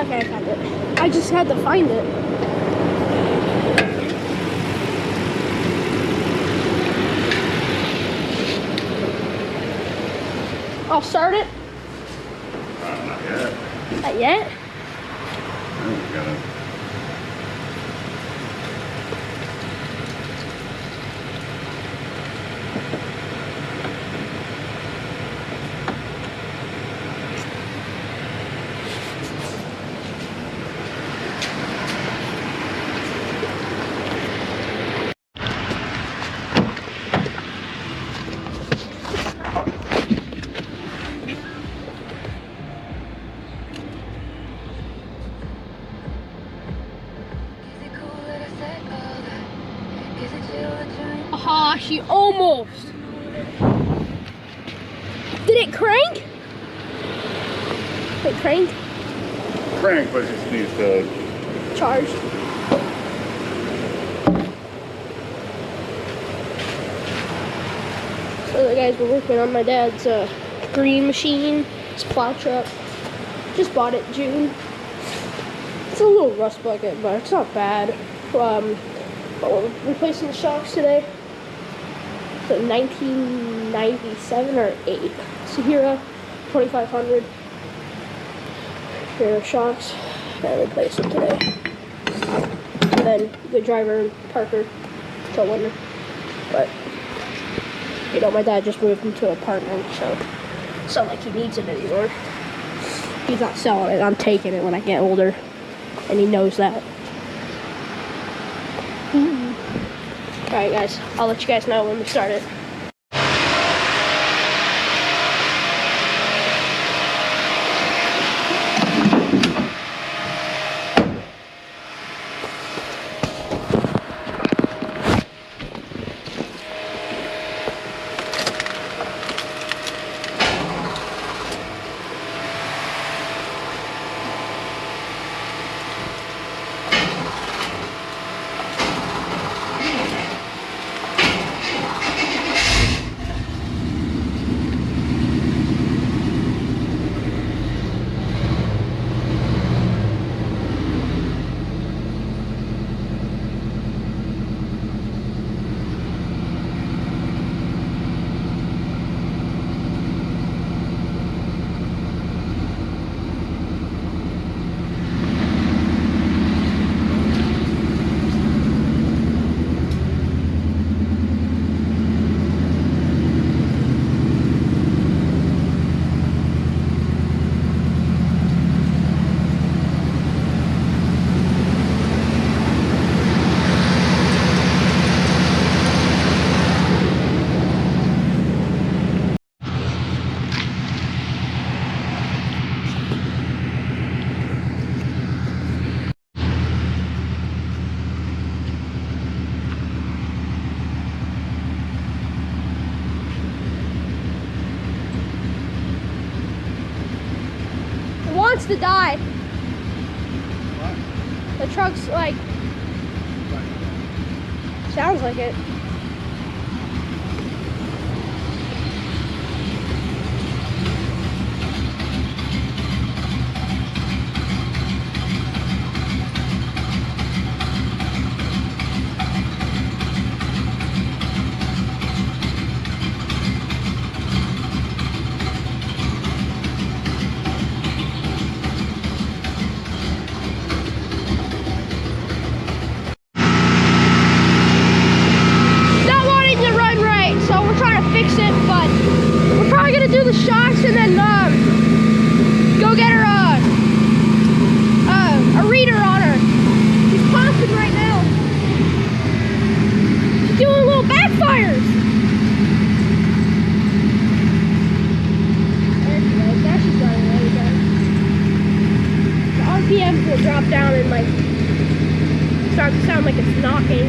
Okay, I found it. I just had to find it. I'll start it. Not yet. Not yet? No, we gotta. Aha, she almost. Did it crank? It cranked? Crank, but it just needs to. Charge. So the guys were working on my dad's green machine, his plow truck. Just bought it in June. It's a little rust bucket, but it's not bad. But we're replacing the shocks today. The 1997 or 8 Sahira 2500. Here are shocks. Gotta replace them today. And then the driver and Parker till winter. But you know, my dad just moved into an apartment, so it's not like he needs it anymore. He's not selling it. I'm taking it when I get older, and he knows that. Alright guys, I'll let you guys know when we start it. Wants to die. What? The truck's like, sounds like it. Do the shocks and then go get her a reader on her. She's popping right now. She's doing little backfires. There she goes. Now she's running away again. The RPM will drop down and like start to sound like it's knocking.